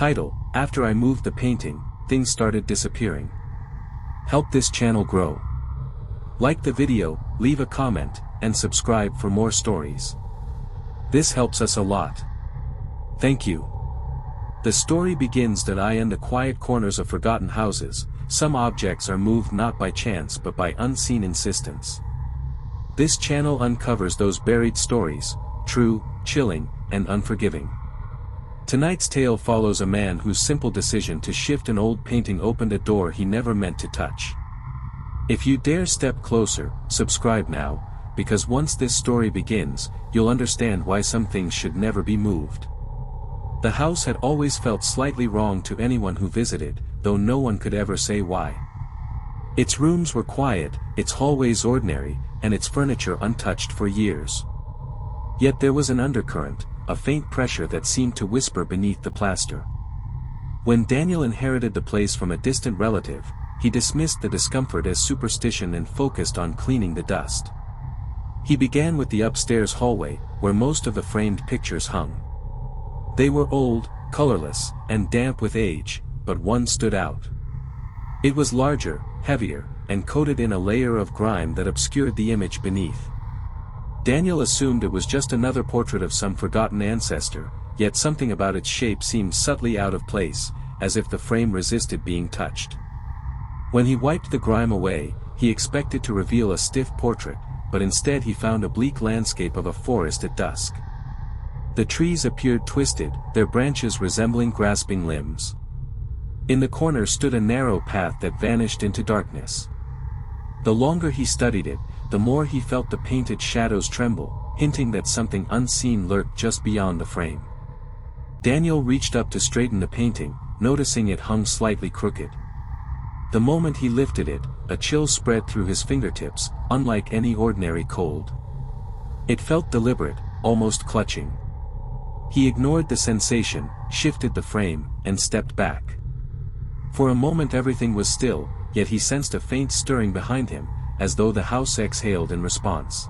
Title: After I moved the painting, things started disappearing. Help this channel grow. Like the video, leave a comment, and subscribe for more stories. This helps us a lot. Thank you. The story begins that in the quiet corners of forgotten houses, some objects are moved not by chance but by unseen insistence. This channel uncovers those buried stories, true, chilling, and unforgiving. Tonight's tale follows a man whose simple decision to shift an old painting opened a door he never meant to touch. If you dare step closer, subscribe now, because once this story begins, you'll understand why some things should never be moved. The house had always felt slightly wrong to anyone who visited, though no one could ever say why. Its rooms were quiet, its hallways ordinary, and its furniture untouched for years. Yet there was an undercurrent, a faint pressure that seemed to whisper beneath the plaster. When Daniel inherited the place from a distant relative, he dismissed the discomfort as superstition and focused on cleaning the dust. He began with the upstairs hallway, where most of the framed pictures hung. They were old, colorless, and damp with age, but one stood out. It was larger, heavier, and coated in a layer of grime that obscured the image beneath. Daniel assumed it was just another portrait of some forgotten ancestor, yet something about its shape seemed subtly out of place, as if the frame resisted being touched. When he wiped the grime away, he expected to reveal a stiff portrait, but instead he found a bleak landscape of a forest at dusk. The trees appeared twisted, their branches resembling grasping limbs. In the corner stood a narrow path that vanished into darkness. The longer he studied it, the more he felt the painted shadows tremble, hinting that something unseen lurked just beyond the frame. Daniel reached up to straighten the painting, noticing it hung slightly crooked. The moment he lifted it, a chill spread through his fingertips, unlike any ordinary cold. It felt deliberate, almost clutching. He ignored the sensation, shifted the frame, and stepped back. For a moment everything was still, yet he sensed a faint stirring behind him, as though the house exhaled in response.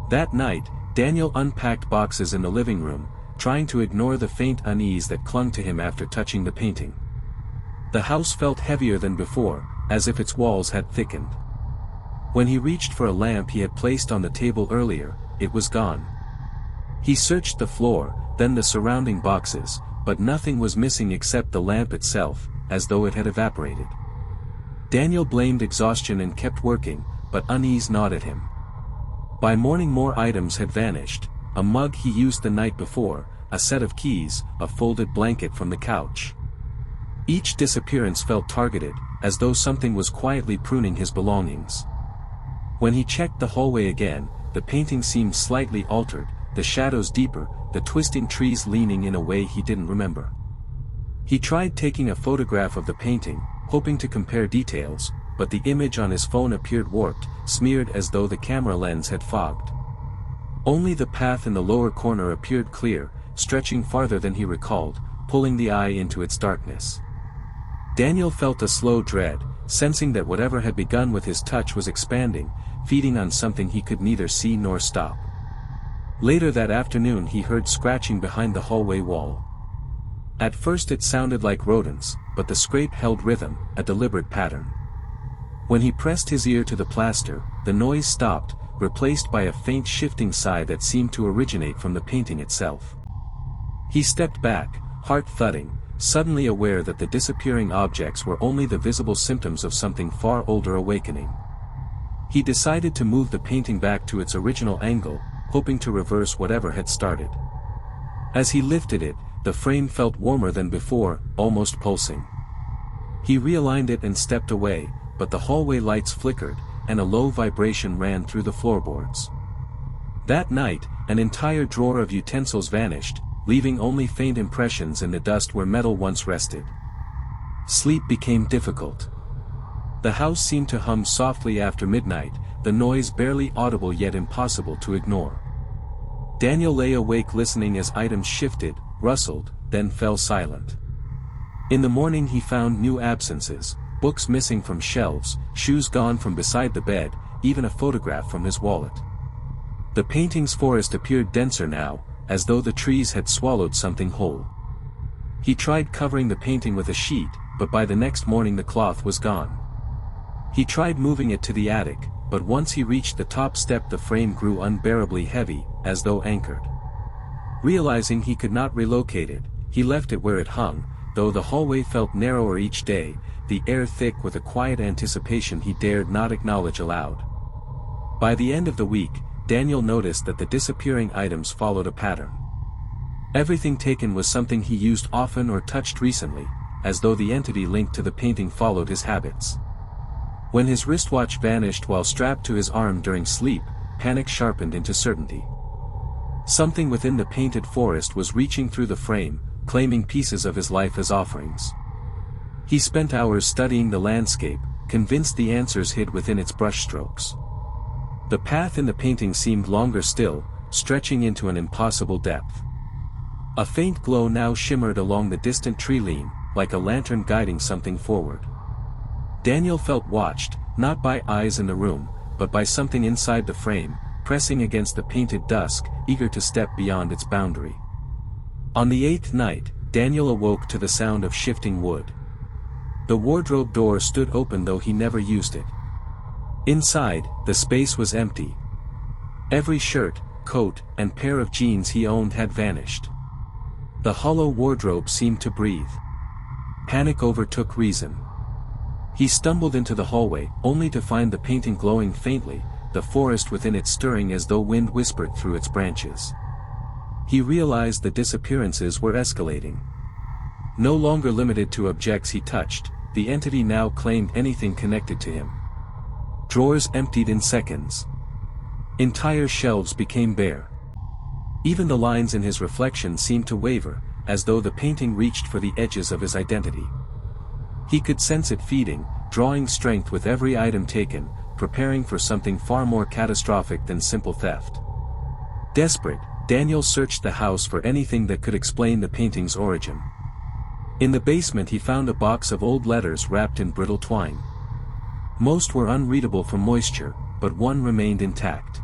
That night, Daniel unpacked boxes in the living room, trying to ignore the faint unease that clung to him after touching the painting. The house felt heavier than before, as if its walls had thickened. When he reached for a lamp he had placed on the table earlier, it was gone. He searched the floor, then the surrounding boxes, but nothing was missing except the lamp itself, as though it had evaporated. Daniel blamed exhaustion and kept working, but unease gnawed at him. By morning more items had vanished: a mug he used the night before, a set of keys, a folded blanket from the couch. Each disappearance felt targeted, as though something was quietly pruning his belongings. When he checked the hallway again, the painting seemed slightly altered, the shadows deeper, the twisting trees leaning in a way he didn't remember. He tried taking a photograph of the painting, hoping to compare details, but the image on his phone appeared warped, smeared as though the camera lens had fogged. Only the path in the lower corner appeared clear, stretching farther than he recalled, pulling the eye into its darkness. Daniel felt a slow dread, sensing that whatever had begun with his touch was expanding, feeding on something he could neither see nor stop. Later that afternoon he heard scratching behind the hallway wall. At first it sounded like rodents, but the scrape held rhythm, a deliberate pattern. When he pressed his ear to the plaster, the noise stopped, replaced by a faint shifting sigh that seemed to originate from the painting itself. He stepped back, heart thudding, suddenly aware that the disappearing objects were only the visible symptoms of something far older awakening. He decided to move the painting back to its original angle, hoping to reverse whatever had started. As he lifted it, the frame felt warmer than before, almost pulsing. He realigned it and stepped away, but the hallway lights flickered, and a low vibration ran through the floorboards. That night, an entire drawer of utensils vanished, leaving only faint impressions in the dust where metal once rested. Sleep became difficult. The house seemed to hum softly after midnight, the noise barely audible yet impossible to ignore. Daniel lay awake listening as items shifted, rustled, then fell silent. In the morning he found new absences, books missing from shelves, shoes gone from beside the bed, even a photograph from his wallet. The painting's forest appeared denser now, as though the trees had swallowed something whole. He tried covering the painting with a sheet, but by the next morning the cloth was gone. He tried moving it to the attic, but once he reached the top step the frame grew unbearably heavy, as though anchored. Realizing he could not relocate it, he left it where it hung, though the hallway felt narrower each day, the air thick with a quiet anticipation he dared not acknowledge aloud. By the end of the week, Daniel noticed that the disappearing items followed a pattern. Everything taken was something he used often or touched recently, as though the entity linked to the painting followed his habits. When his wristwatch vanished while strapped to his arm during sleep, panic sharpened into certainty. Something within the painted forest was reaching through the frame, claiming pieces of his life as offerings. He spent hours studying the landscape, convinced the answers hid within its brushstrokes. The path in the painting seemed longer still, stretching into an impossible depth. A faint glow now shimmered along the distant tree line, like a lantern guiding something forward. Daniel felt watched, not by eyes in the room, but by something inside the frame, pressing against the painted dusk, eager to step beyond its boundary. On the 8th night, Daniel awoke to the sound of shifting wood. The wardrobe door stood open though he never used it. Inside, the space was empty. Every shirt, coat, and pair of jeans he owned had vanished. The hollow wardrobe seemed to breathe. Panic overtook reason. He stumbled into the hallway, only to find the painting glowing faintly, the forest within it stirring as though wind whispered through its branches. He realized the disappearances were escalating. No longer limited to objects he touched, the entity now claimed anything connected to him. Drawers emptied in seconds. Entire shelves became bare. Even the lines in his reflection seemed to waver, as though the painting reached for the edges of his identity. He could sense it feeding, drawing strength with every item taken, preparing for something far more catastrophic than simple theft. Desperate, Daniel searched the house for anything that could explain the painting's origin. In the basement he found a box of old letters wrapped in brittle twine. Most were unreadable from moisture, but one remained intact.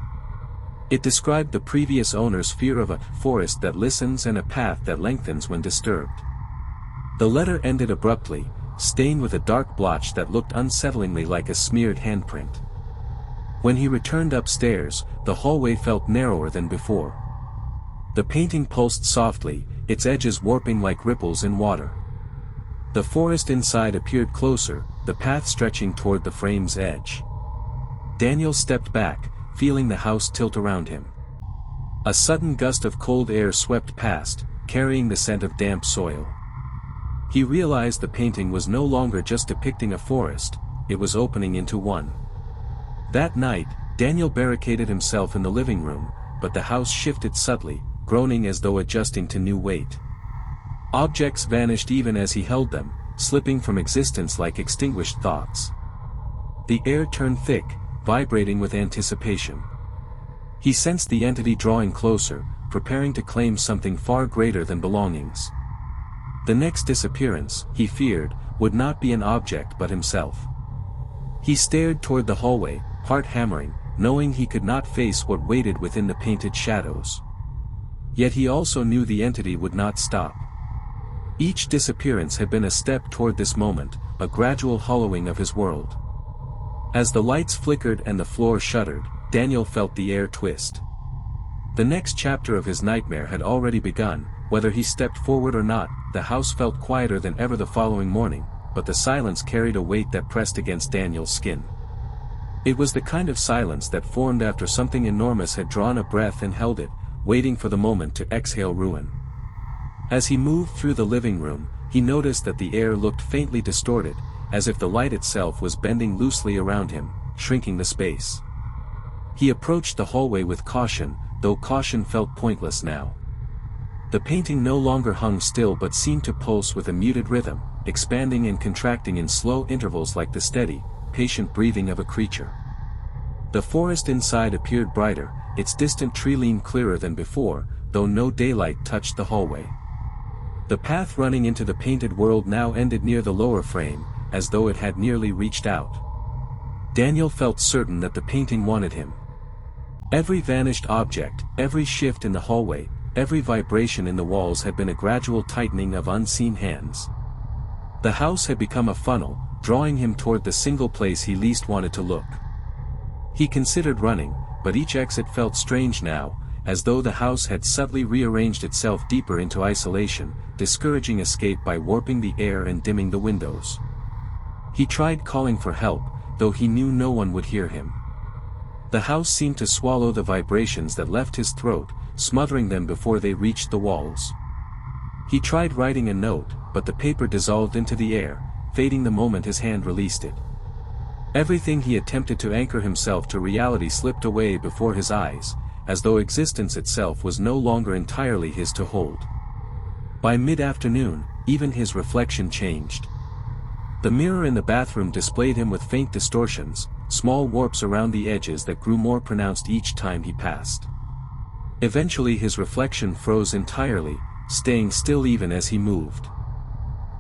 It described the previous owner's fear of a forest that listens and a path that lengthens when disturbed. The letter ended abruptly, stained with a dark blotch that looked unsettlingly like a smeared handprint. When he returned upstairs, the hallway felt narrower than before. The painting pulsed softly, its edges warping like ripples in water. The forest inside appeared closer, the path stretching toward the frame's edge. Daniel stepped back, feeling the house tilt around him. A sudden gust of cold air swept past, carrying the scent of damp soil. He realized the painting was no longer just depicting a forest, it was opening into one. That night, Daniel barricaded himself in the living room, but the house shifted subtly, groaning as though adjusting to new weight. Objects vanished even as he held them, slipping from existence like extinguished thoughts. The air turned thick, vibrating with anticipation. He sensed the entity drawing closer, preparing to claim something far greater than belongings. The next disappearance, he feared, would not be an object but himself. He stared toward the hallway, heart hammering, knowing he could not face what waited within the painted shadows. Yet he also knew the entity would not stop. Each disappearance had been a step toward this moment, a gradual hollowing of his world. As the lights flickered and the floor shuddered, Daniel felt the air twist. The next chapter of his nightmare had already begun. Whether he stepped forward or not, the house felt quieter than ever the following morning, but the silence carried a weight that pressed against Daniel's skin. It was the kind of silence that formed after something enormous had drawn a breath and held it, waiting for the moment to exhale ruin. As he moved through the living room, he noticed that the air looked faintly distorted, as if the light itself was bending loosely around him, shrinking the space. He approached the hallway with caution, though caution felt pointless now. The painting no longer hung still but seemed to pulse with a muted rhythm, expanding and contracting in slow intervals like the steady, patient breathing of a creature. The forest inside appeared brighter, its distant tree line clearer than before, though no daylight touched the hallway. The path running into the painted world now ended near the lower frame, as though it had nearly reached out. Daniel felt certain that the painting wanted him. Every vanished object, every shift in the hallway, every vibration in the walls had been a gradual tightening of unseen hands. The house had become a funnel, drawing him toward the single place he least wanted to look. He considered running, but each exit felt strange now, as though the house had subtly rearranged itself deeper into isolation, discouraging escape by warping the air and dimming the windows. He tried calling for help, though he knew no one would hear him. The house seemed to swallow the vibrations that left his throat, smothering them before they reached the walls. He tried writing a note, but the paper dissolved into the air, fading the moment his hand released it. Everything he attempted to anchor himself to reality slipped away before his eyes, as though existence itself was no longer entirely his to hold. By mid-afternoon, even his reflection changed. The mirror in the bathroom displayed him with faint distortions, small warps around the edges that grew more pronounced each time he passed. Eventually his reflection froze entirely, staying still even as he moved.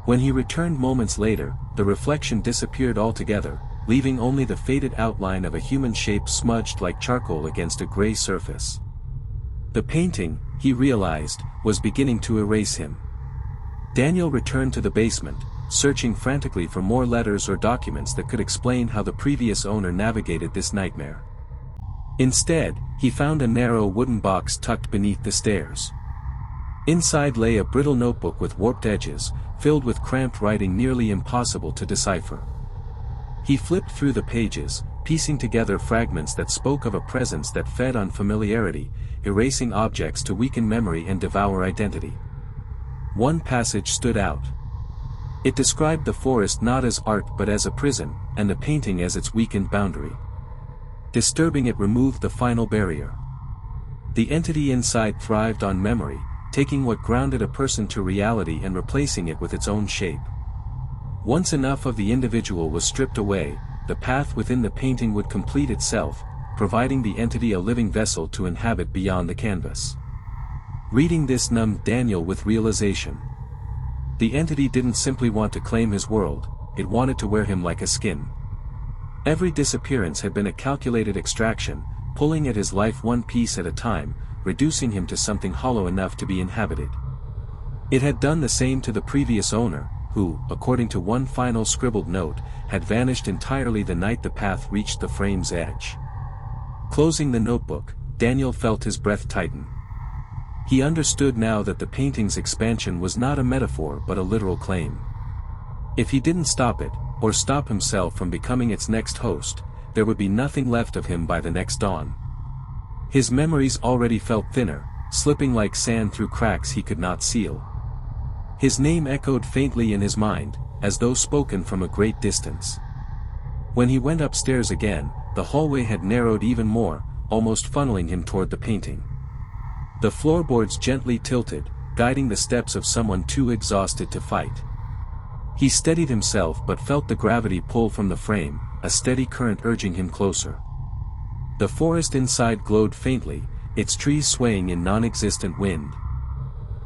When he returned moments later, the reflection disappeared altogether, leaving only the faded outline of a human shape smudged like charcoal against a gray surface. The painting, he realized, was beginning to erase him. Daniel returned to the basement, searching frantically for more letters or documents that could explain how the previous owner navigated this nightmare. Instead, he found a narrow wooden box tucked beneath the stairs. Inside lay a brittle notebook with warped edges, filled with cramped writing nearly impossible to decipher. He flipped through the pages, piecing together fragments that spoke of a presence that fed on familiarity, erasing objects to weaken memory and devour identity. One passage stood out. It described the forest not as art but as a prison, and the painting as its weakened boundary. Disturbing it removed the final barrier. The entity inside thrived on memory, taking what grounded a person to reality and replacing it with its own shape. Once enough of the individual was stripped away, the path within the painting would complete itself, providing the entity a living vessel to inhabit beyond the canvas. Reading this numbed Daniel with realization. The entity didn't simply want to claim his world, it wanted to wear him like a skin. Every disappearance had been a calculated extraction, pulling at his life one piece at a time, reducing him to something hollow enough to be inhabited. It had done the same to the previous owner, who, according to one final scribbled note, had vanished entirely the night the path reached the frame's edge. Closing the notebook, Daniel felt his breath tighten. He understood now that the painting's expansion was not a metaphor but a literal claim. If he didn't stop it, or stop himself from becoming its next host, there would be nothing left of him by the next dawn. His memories already felt thinner, slipping like sand through cracks he could not seal. His name echoed faintly in his mind, as though spoken from a great distance. When he went upstairs again, the hallway had narrowed even more, almost funneling him toward the painting. The floorboards gently tilted, guiding the steps of someone too exhausted to fight. He steadied himself but felt the gravity pull from the frame, a steady current urging him closer. The forest inside glowed faintly, its trees swaying in non-existent wind.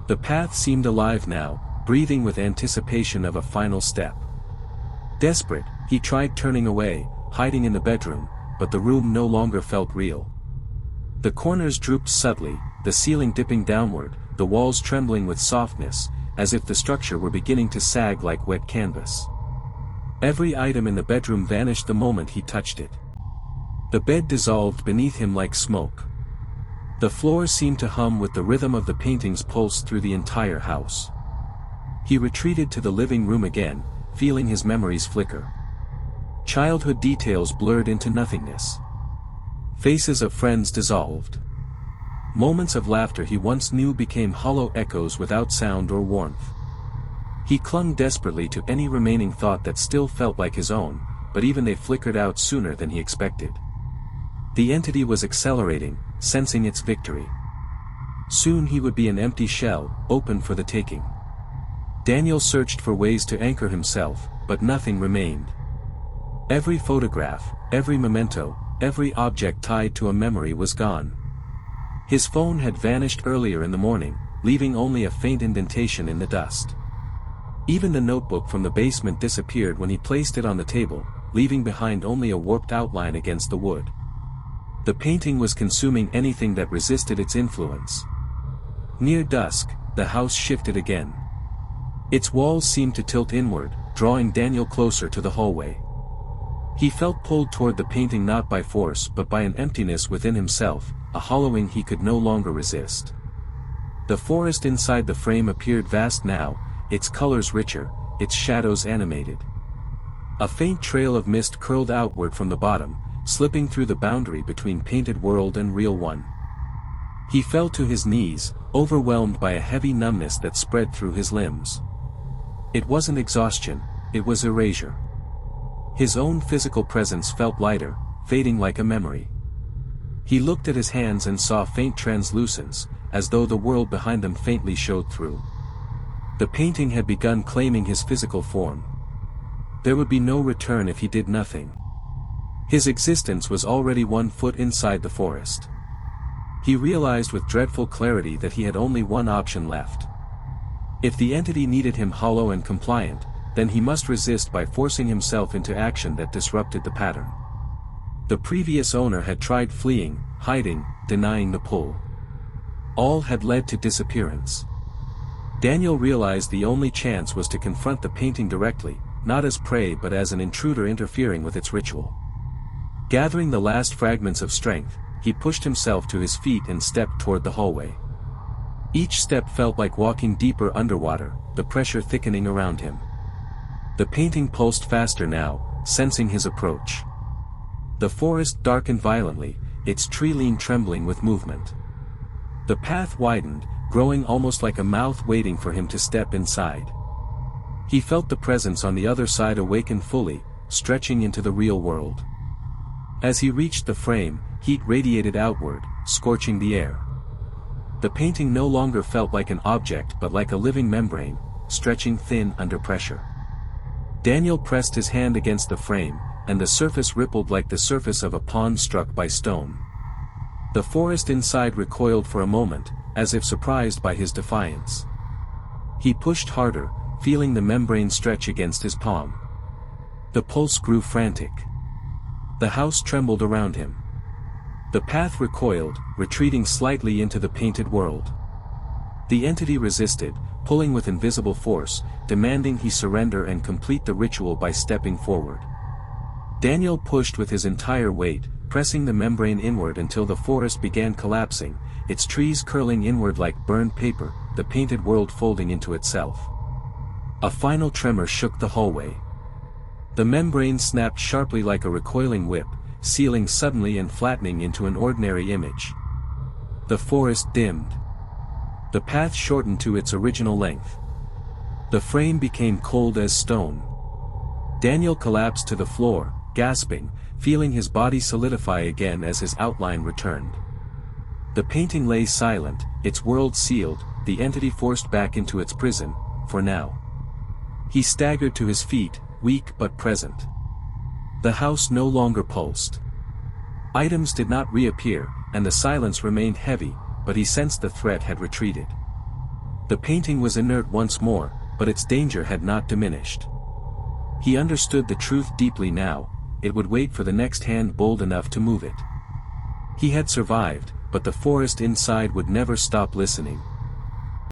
The path seemed alive now, breathing with anticipation of a final step. Desperate, he tried turning away, hiding in the bedroom, but the room no longer felt real. The corners drooped subtly, the ceiling dipping downward, the walls trembling with softness, as if the structure were beginning to sag like wet canvas. Every item in the bedroom vanished the moment he touched it. The bed dissolved beneath him like smoke. The floor seemed to hum with the rhythm of the painting's pulse through the entire house. He retreated to the living room again, feeling his memories flicker. Childhood details blurred into nothingness. Faces of friends dissolved. Moments of laughter he once knew became hollow echoes without sound or warmth. He clung desperately to any remaining thought that still felt like his own, but even they flickered out sooner than he expected. The entity was accelerating, sensing its victory. Soon he would be an empty shell, open for the taking. Daniel searched for ways to anchor himself, but nothing remained. Every photograph, every memento, every object tied to a memory was gone. His phone had vanished earlier in the morning, leaving only a faint indentation in the dust. Even the notebook from the basement disappeared when he placed it on the table, leaving behind only a warped outline against the wood. The painting was consuming anything that resisted its influence. Near dusk, the house shifted again. Its walls seemed to tilt inward, drawing Daniel closer to the hallway. He felt pulled toward the painting not by force but by an emptiness within himself, a hollowing he could no longer resist. The forest inside the frame appeared vast now, its colors richer, its shadows animated. A faint trail of mist curled outward from the bottom, slipping through the boundary between painted world and real one. He fell to his knees, overwhelmed by a heavy numbness that spread through his limbs. It wasn't exhaustion, it was erasure. His own physical presence felt lighter, fading like a memory. He looked at his hands and saw faint translucence, as though the world behind them faintly showed through. The painting had begun claiming his physical form. There would be no return if he did nothing. His existence was already 1 foot inside the forest. He realized with dreadful clarity that he had only one option left. If the entity needed him hollow and compliant, then he must resist by forcing himself into action that disrupted the pattern. The previous owner had tried fleeing, hiding, denying the pull. All had led to disappearance. Daniel realized the only chance was to confront the painting directly, not as prey but as an intruder interfering with its ritual. Gathering the last fragments of strength, he pushed himself to his feet and stepped toward the hallway. Each step felt like walking deeper underwater, the pressure thickening around him. The painting pulsed faster now, sensing his approach. The forest darkened violently, its tree-line trembling with movement. The path widened, growing almost like a mouth waiting for him to step inside. He felt the presence on the other side awaken fully, stretching into the real world. As he reached the frame, heat radiated outward, scorching the air. The painting no longer felt like an object but like a living membrane, stretching thin under pressure. Daniel pressed his hand against the frame, and the surface rippled like the surface of a pond struck by stone. The forest inside recoiled for a moment, as if surprised by his defiance. He pushed harder, feeling the membrane stretch against his palm. The pulse grew frantic. The house trembled around him. The path recoiled, retreating slightly into the painted world. The entity resisted, pulling with invisible force, demanding he surrender and complete the ritual by stepping forward. Daniel pushed with his entire weight, pressing the membrane inward until the forest began collapsing, its trees curling inward like burned paper, the painted world folding into itself. A final tremor shook the hallway. The membrane snapped sharply like a recoiling whip, sealing suddenly and flattening into an ordinary image. The forest dimmed. The path shortened to its original length. The frame became cold as stone. Daniel collapsed to the floor, gasping, feeling his body solidify again as his outline returned. The painting lay silent, its world sealed, the entity forced back into its prison, for now. He staggered to his feet, weak but present. The house no longer pulsed. Items did not reappear, and the silence remained heavy, but he sensed the threat had retreated. The painting was inert once more, but its danger had not diminished. He understood the truth deeply now, it would wait for the next hand bold enough to move it. He had survived, but the forest inside would never stop listening.